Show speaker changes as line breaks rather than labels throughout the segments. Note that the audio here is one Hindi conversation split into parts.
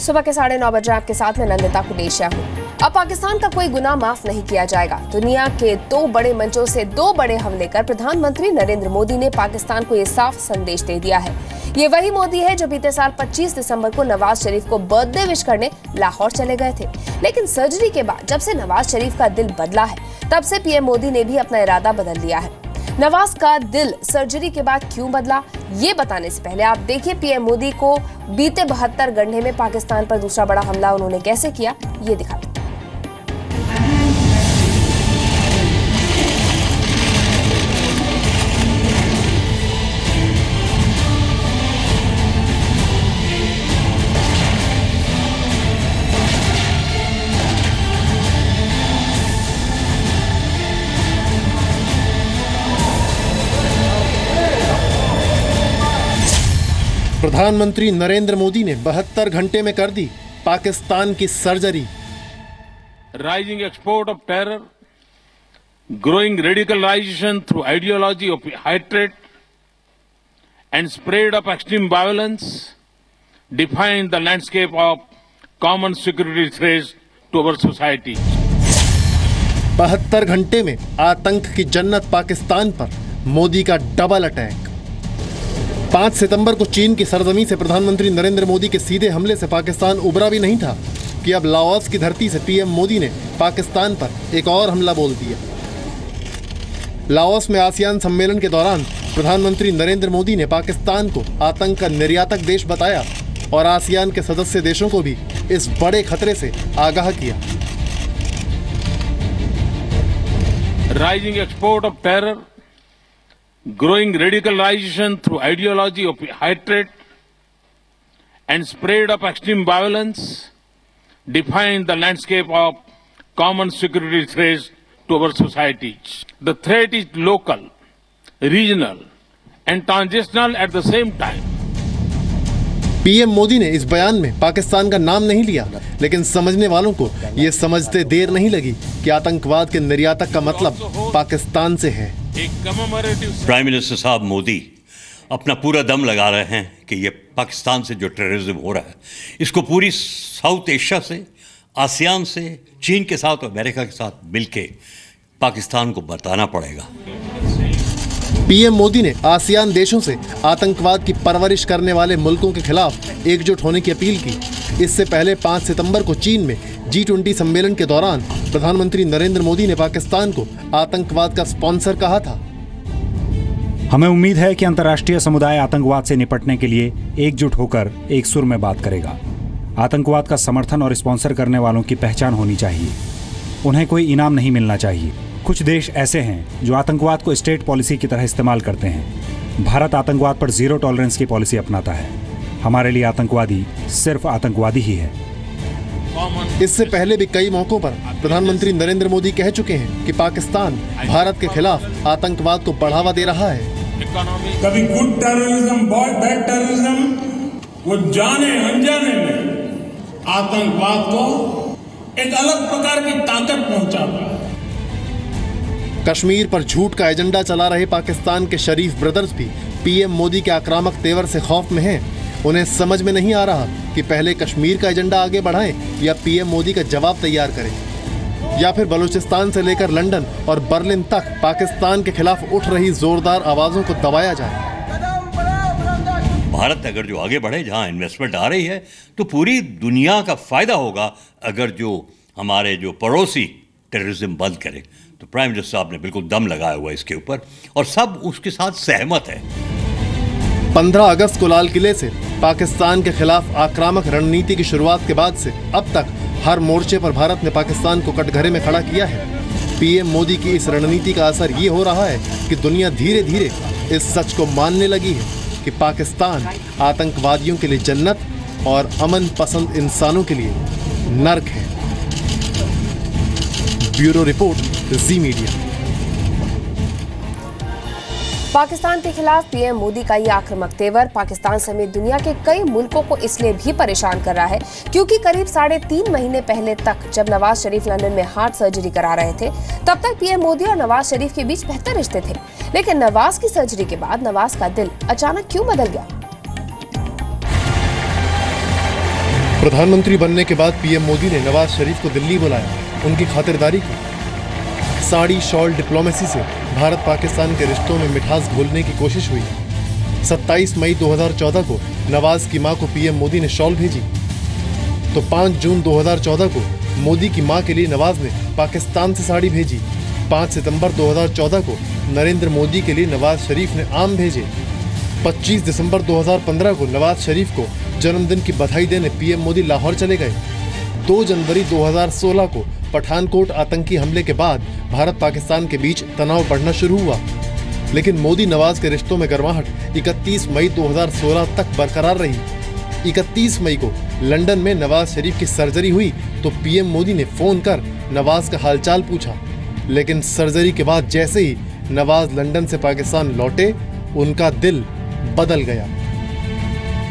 सुबह के 9:30 बजे आपके साथ में नंदिता कुडेशिया हूँ। अब पाकिस्तान का कोई गुनाह माफ नहीं किया जाएगा। दुनिया के 2 बड़े मंचों से 2 बड़े हमले कर प्रधानमंत्री नरेंद्र मोदी ने पाकिस्तान को ये साफ संदेश दे दिया है। ये वही मोदी है जो बीते साल 25 दिसंबर को नवाज शरीफ को बर्थडे विश करने लाहौर चले गए थे। लेकिन सर्जरी के बाद जब से नवाज शरीफ का दिल बदला है, तब से पीएम मोदी ने भी अपना इरादा बदल लिया है। नवाज का दिल सर्जरी के बाद क्यों बदला, ये बताने से पहले आप देखिए पीएम मोदी को बीते 72 घंटे में पाकिस्तान पर दूसरा बड़ा हमला उन्होंने कैसे किया, ये दिखा।
प्रधानमंत्री नरेंद्र मोदी ने 72 घंटे में कर दी पाकिस्तान की surgery.
Rising export of terror, growing radicalisation through ideology of hatred and spread of extreme violence define the landscape of common security threats to our society.
72 घंटे में आतंक की जन्नत पाकिस्तान पर, मोदी का डबल अटैक। 5 सितंबर को चीन की सरजमी से प्रधानमंत्री नरेंद्र मोदी के सीधे हमले से पाकिस्तान उबरा भी नहीं था कि अब लाओस की धरती से पीएम मोदी ने पाकिस्तान पर एक और हमला बोल दिया। लाओस में आसियान सम्मेलन के दौरान प्रधानमंत्री नरेंद्र मोदी ने पाकिस्तान को आतंक का निर्यातक देश बताया और आसियान के सदस्य देशों को भी इस बड़े खतरे से आगाह किया।
Rising export of terror, growing radicalization through ideology of hatred and spread of extreme violence define the landscape of common security threats to our societies. The threat is local, regional and transitional at the same time.
PM Modi ने इस बयान में पाकिस्तान का नाम नहीं लिया, लेकिन समझने वालों को ये समझते देर नहीं लगी कि आतंकवाद के निर्यातक का मतलब पाकिस्तान से है।
प्राइम मिनिस्टर साहब मोदी अपना पूरा दम लगा रहे हैं कि ये पाकिस्तान से जो टेररिज्म हो रहा है, इसको पूरी साउथ एशिया से, आसियान से, चीन के साथ और अमेरिका के साथ मिलके पाकिस्तान को बताना पड़ेगा।
पीएम मोदी ने आसियान देशों से आतंकवाद की परवरिश करने वाले मुल्कों के खिलाफ एकजुट होने की अपील की। इससे पहले 5 सितंबर को चीन में G20 सम्मेलन के दौरान प्रधानमंत्री नरेंद्र मोदी ने पाकिस्तान को आतंकवाद का स्पॉन्सर कहा था।
हमें उम्मीद है कि अंतर्राष्ट्रीय समुदाय आतंकवाद से निपटने के लिए एकजुट होकर एक सुर में बात करेगा। आतंकवाद का समर्थन और स्पॉन्सर करने वालों की पहचान होनी चाहिए। उन्हें कोई इनाम नहीं मिलना चाहिए। कुछ देश ऐसे हैं जो आतंकवाद को स्टेट पॉलिसी की तरह इस्तेमाल करते हैं। भारत आतंकवाद पर जीरो टॉलरेंस की पॉलिसी अपनाता है। हमारे लिए आतंकवादी सिर्फ आतंकवादी ही है।
इससे पहले भी कई मौकों पर प्रधानमंत्री नरेंद्र मोदी कह चुके हैं कि पाकिस्तान भारत के खिलाफ आतंकवाद को बढ़ावा दे रहा है।
कभी गुड टेररिज्म, बैड टेररिज्म, वो जाने अनजाने में आतंकवाद को एक अलग प्रकार की ताकत पहुंचाता है।
कश्मीर पर झूठ का एजेंडा चला रहे पाकिस्तान के शरीफ ब्रदर्स भी पीएम मोदी के आक्रामक तेवर से खौफ में हैं। उन्हें समझ में नहीं आ रहा कि पहले कश्मीर का एजेंडा आगे बढ़ाएं या पीएम मोदी का जवाब तैयार करें, या फिर बलूचिस्तान से लेकर लंदन और बर्लिन तक पाकिस्तान के खिलाफ उठ रही जोरदार आवाजों को दबाया जाए।
भारत अगर जो आगे बढ़े, जहां इन्वेस्टमेंट आ रही है, तो पूरी दुनिया का फायदा होगा। अगर जो हमारे जो पड़ोसी टेररिज्म बंद करे, तो प्राइम मिनिस्टर साहब ने बिल्कुल दम लगाया हुआ इसके ऊपर और सब उसके साथ सहमत है।
15 अगस्त को लाल किले से पाकिस्तान के खिलाफ आक्रामक रणनीति की शुरुआत के बाद से अब तक हर मोर्चे पर भारत ने पाकिस्तान को कटघरे में खड़ा किया है। पीएम मोदी की इस रणनीति का असर ये हो रहा है कि दुनिया धीरे धीरे इस सच को मानने लगी है कि पाकिस्तान आतंकवादियों के लिए जन्नत और अमन पसंद इंसानों के लिए नर्क है। ब्यूरो रिपोर्ट, जी मीडिया।
पाकिस्तान के खिलाफ पीएम मोदी का ये आक्रामक तेवर पाकिस्तान समेत दुनिया के कई मुल्कों को इसलिए भी परेशान कर रहा है क्योंकि करीब 3.5 महीने पहले तक जब नवाज शरीफ लंदन में हार्ट सर्जरी करा रहे थे, तब तक पीएम मोदी और नवाज शरीफ के बीच बेहतर रिश्ते थे। लेकिन नवाज की सर्जरी के बाद नवाज का दिल अचानक क्यों बदल गया?
प्रधानमंत्री बनने के बाद पीएम मोदी ने नवाज शरीफ को दिल्ली बुलाया, उनकी खातिरदारी की। साड़ी शॉल डिप्लोमेसी से भारत पाकिस्तान के रिश्तों में मिठास घोलने की कोशिश हुई। 27 मई 2014 को नवाज की मां को पीएम मोदी ने शॉल भेजी, तो 5 जून 2014 को मोदी की मां के लिए नवाज ने पाकिस्तान से साड़ी भेजी। 5 सितंबर 2014 को नरेंद्र मोदी के लिए नवाज शरीफ ने आम भेजे। 25 दिसंबर 2015 को नवाज शरीफ को जन्मदिन की बधाई देने पीएम मोदी लाहौर चले गए। 2 जनवरी 2016 को पठानकोट आतंकी हमले के बाद भारत पाकिस्तान के बीच तनाव बढ़ना शुरू हुआ, लेकिन मोदी नवाज के रिश्तों में गर्माहट 31 मई 2016 तक बरकरार रही। 31 मई को लंदन में नवाज शरीफ की सर्जरी हुई तो पीएम मोदी ने फोन कर नवाज का हालचाल पूछा, लेकिन सर्जरी के बाद जैसे ही नवाज लंदन से पाकिस्तान लौटे, उनका दिल बदल गया।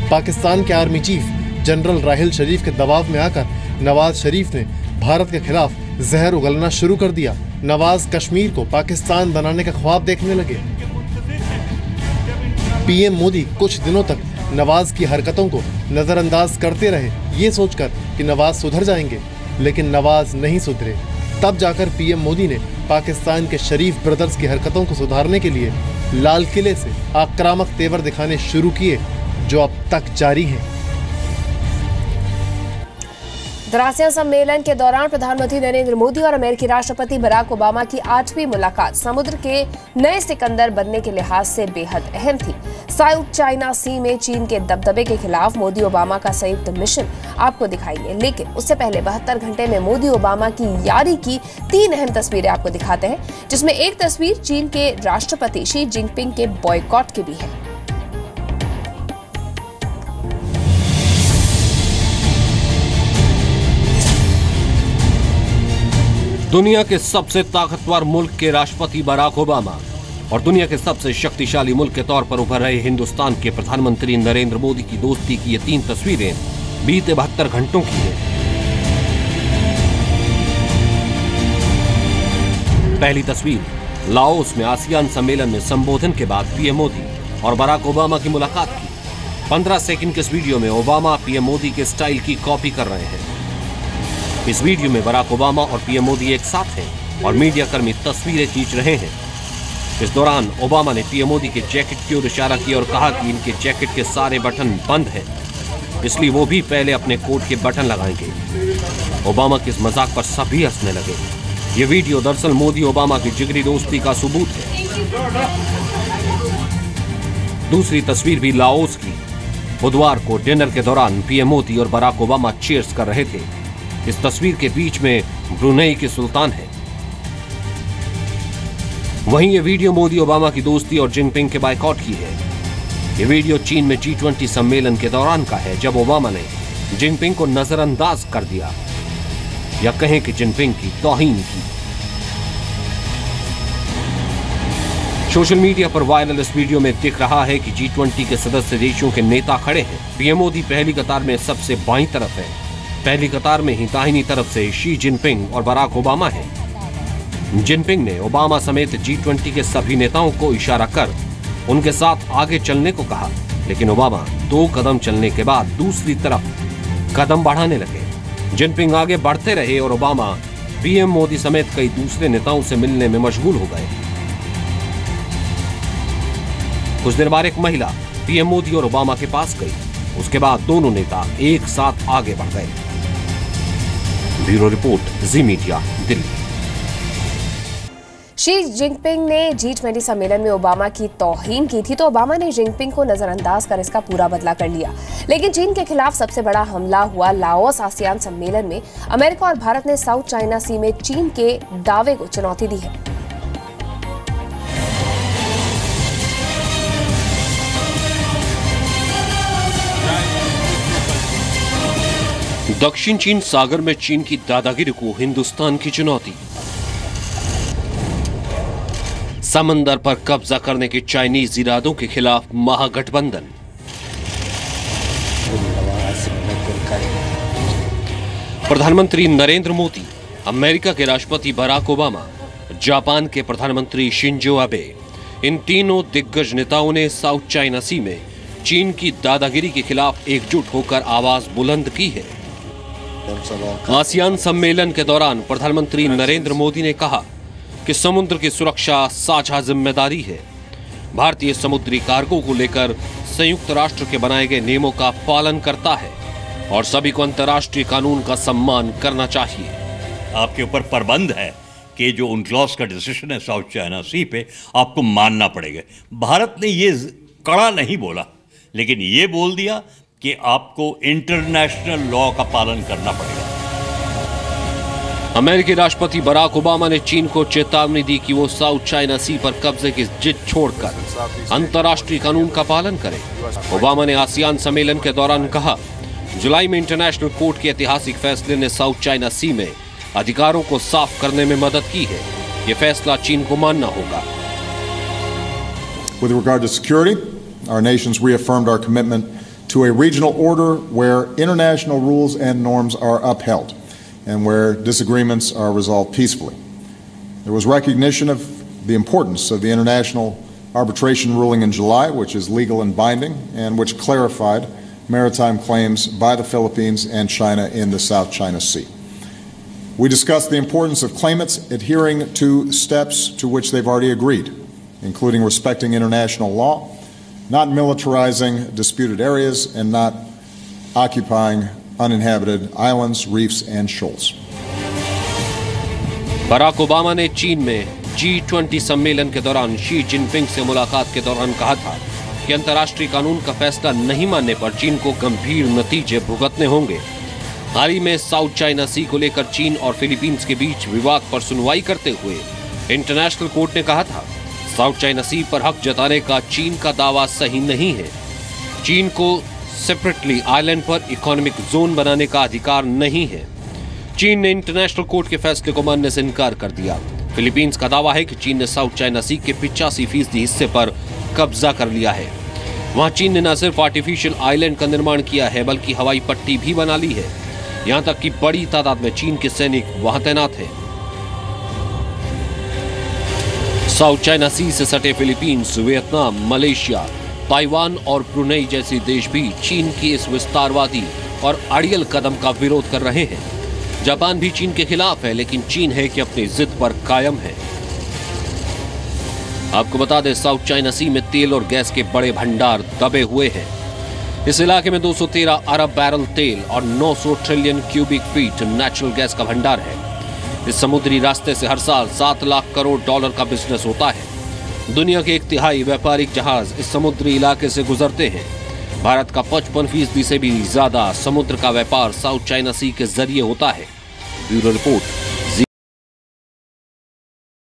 पाकिस्तान के आर्मी चीफ जनरल राहिल शरीफ के दबाव में आकर नवाज शरीफ ने भारत के खिलाफ जहर उगलना शुरू कर दिया। नवाज कश्मीर को पाकिस्तान बनाने का ख्वाब देखने लगे। पीएम मोदी कुछ दिनों तक नवाज की हरकतों को नजरअंदाज करते रहे, ये सोचकर कि नवाज सुधर जाएंगे, लेकिन नवाज नहीं सुधरे। तब जाकर पीएम मोदी ने पाकिस्तान के शरीफ ब्रदर्स की हरकतों को सुधारने के लिए लाल किले से आक्रामक तेवर दिखाने शुरू किए, जो अब तक जारी हैं।
द्रासियान सम्मेलन के दौरान प्रधानमंत्री नरेंद्र मोदी और अमेरिकी राष्ट्रपति बराक ओबामा की 8वीं मुलाकात समुद्र के नए सिकंदर बनने के लिहाज से बेहद अहम थी। साउथ चाइना सी में चीन के दबदबे के खिलाफ मोदी ओबामा का संयुक्त मिशन आपको दिखाएंगे, लेकिन उससे पहले 72 घंटे में मोदी ओबामा की यारी की 3 अहम तस्वीरें आपको दिखाते हैं, जिसमें एक तस्वीर चीन के राष्ट्रपति शी जिनपिंग के बॉयकॉट की भी है।
दुनिया के सबसे ताकतवर मुल्क के राष्ट्रपति बराक ओबामा और दुनिया के सबसे शक्तिशाली मुल्क के तौर पर उभर रहे हिंदुस्तान के प्रधानमंत्री नरेंद्र मोदी की दोस्ती की ये 3 तस्वीरें बीते 72 घंटों की हैं। पहली तस्वीर लाओस में आसियान सम्मेलन में संबोधन के बाद पीएम मोदी और बराक ओबामा की मुलाकात की। 15 सेकंड के इस वीडियो में ओबामा पीएम मोदी के स्टाइल की कॉपी कर रहे हैं। इस वीडियो में बराक ओबामा और पीएम मोदी एक साथ हैं और मीडिया कर्मी तस्वीरें खींच रहे हैं। इस दौरान ओबामा ने पीएम मोदी के जैकेट की ओर इशारा किया और कहा कि इनके जैकेट के सारे बटन बंद हैं, इसलिए वो भी पहले अपने कोट के बटन लगाएंगे। ओबामा के इस मजाक पर सभी हंसने लगे। ये वीडियो दरअसल मोदी ओबामा की जिगरी दोस्ती का सबूत है। दूसरी तस्वीर भी लाओस की। बुधवार को डिनर के दौरान पीएम मोदी और बराक ओबामा चीयर्स कर रहे थे। इस तस्वीर के बीच में ब्रुनेई के सुल्तान है। वहीं ये वीडियो मोदी ओबामा की दोस्ती और जिनपिंग के बायकॉट की है। ये वीडियो चीन में G20 सम्मेलन के दौरान का है, जब ओबामा ने जिनपिंग को नजरअंदाज कर दिया, या कहें कि जिनपिंग की तौहीन की। सोशल मीडिया पर वायरल इस वीडियो में दिख रहा है कि G20 के सदस्य देशों के नेता खड़े हैं। पीएम मोदी पहली कतार में सबसे बाईं तरफ है। पहली कतार में ही दाहिनी तरफ से शी जिनपिंग और बराक ओबामा है। जिनपिंग ने ओबामा समेत G20 के सभी नेताओं को इशारा कर उनके साथ आगे चलने को कहा, लेकिन ओबामा 2 कदम चलने के बाद दूसरी तरफ कदम बढ़ाने लगे। जिनपिंग आगे बढ़ते रहे और ओबामा पीएम मोदी समेत कई दूसरे नेताओं से मिलने में मशगूल हो गए। कुछ देर बाद एक महिला पीएम मोदी और ओबामा के पास गई। उसके बाद दोनों नेता एक साथ आगे बढ़ गए। ब्यूरो रिपोर्ट, जी मीडिया, दिल्ली।
शी जिनपिंग ने G20 सम्मेलन में ओबामा की तौहीन की थी, तो ओबामा ने जिनपिंग को नजरअंदाज कर इसका पूरा बदला कर लिया। लेकिन चीन के खिलाफ सबसे बड़ा हमला हुआ लाओस आसियान सम्मेलन में। अमेरिका और भारत ने साउथ चाइना सी में चीन के दावे को चुनौती दी है।
दक्षिण चीन सागर में चीन की दादागिरी को हिंदुस्तान की चुनौती। समंदर पर कब्जा करने के चाइनीज इरादों के खिलाफ महागठबंधन। प्रधानमंत्री नरेंद्र मोदी, अमेरिका के राष्ट्रपति बराक ओबामा, जापान के प्रधानमंत्री शिंजो आबे, इन तीनों दिग्गज नेताओं ने साउथ चाइना सी में चीन की दादागिरी के खिलाफ एकजुट होकर आवाज बुलंद की है। आसियान सम्मेलन के दौरान प्रधानमंत्री नरेंद्र मोदी ने कहा कि समुद्र की सुरक्षा साझा जिम्मेदारी है। भारतीय समुद्री कार्गो को लेकर संयुक्त राष्ट्र के बनाए गए नियमों का पालन करता है और सभी को अंतर्राष्ट्रीय कानून का सम्मान करना चाहिए।
आपके ऊपर प्रबंध है कि जो UNCLOS का डिसीजन है साउथ चाइना सी पे, आपको मानना पड़ेगा। भारत ने ये कड़ा नहीं बोला, लेकिन ये बोल दिया कि आपको इंटरनेशनल लॉ का पालन करना पड़ेगा।
अमेरिकी राष्ट्रपति बराक ओबामा ने चीन को चेतावनी दी कि वो साउथ चाइना सी पर कब्जे की जिद छोड़कर अंतर्राष्ट्रीय कानून का पालन करे। ओबामा ने आसियान सम्मेलन के दौरान कहा, जुलाई में इंटरनेशनल कोर्ट के ऐतिहासिक फैसले ने साउथ चाइना सी में अधिकारों को साफ करने में मदद की है। ये फैसला चीन को मानना होगा।
With regard to security, our nations reaffirmed our commitment to a regional order where international rules and norms are upheld and where disagreements are resolved peacefully. There was recognition of the importance of the international arbitration ruling in July, which is legal and binding, and which clarified maritime claims by the Philippines and China in the South China Sea. We discussed the importance of claimants adhering to steps to which they've already agreed, including respecting international law, not militarizing disputed areas, and not occupying uninhabited islands, reefs, and shoals.
Barack Obama ने चीन में G20 सम्मेलन के दौरान शी जिनपिंग से मुलाकात के दौरान कहा था कि अंतर्राष्ट्रीय कानून का फैसला नहीं मानने पर चीन को गंभीर नतीजे भुगतने होंगे। हाल ही में साउथ चाइना सी को लेकर चीन और फिलीपींस के बीच विवाद पर सुनवाई करते हुए इंटरनेशनल कोर्ट ने कहा था, साउथ चाइना सी पर हक जताने का चीन का दावा सही नहीं है। चीन को सेपरेटली आइलैंड पर इकोनॉमिक जोन बनाने का अधिकार नहीं है। चीन ने इंटरनेशनल कोर्ट के फैसले को मानने से इनकार कर दिया। फिलीपींस का दावा है कि चीन ने साउथ चाइना सी के 85% हिस्से पर कब्जा कर लिया है। वहां चीन ने न सिर्फ आर्टिफिशियल आइलैंड का निर्माण किया है, बल्कि हवाई पट्टी भी बना ली है। यहां तक कि बड़ी तादाद में चीन के सैनिक वहां तैनात हैं। साउथ चाइना सी से सटे फिलीपींस, वियतनाम, मलेशिया, ताइवान और ब्रुनेई जैसे देश भी चीन की इस विस्तारवादी और अड़ियल कदम का विरोध कर रहे हैं। जापान भी चीन के खिलाफ है, लेकिन चीन है कि अपनी जिद पर कायम है। आपको बता दें, साउथ चाइना सी में तेल और गैस के बड़े भंडार दबे हुए हैं। इस इलाके में 213 अरब बैरल तेल और 900 trillion cubic feet natural gas का भंडार है। इस समुद्री रास्ते से हर साल 7 लाख करोड़ डॉलर का बिजनेस होता है। दुनिया के 1/3 व्यापारिक जहाज इस समुद्री इलाके से गुजरते हैं। भारत का 55% से भी ज्यादा समुद्र का व्यापार साउथ चाइना सी के जरिए होता है। Bureau report.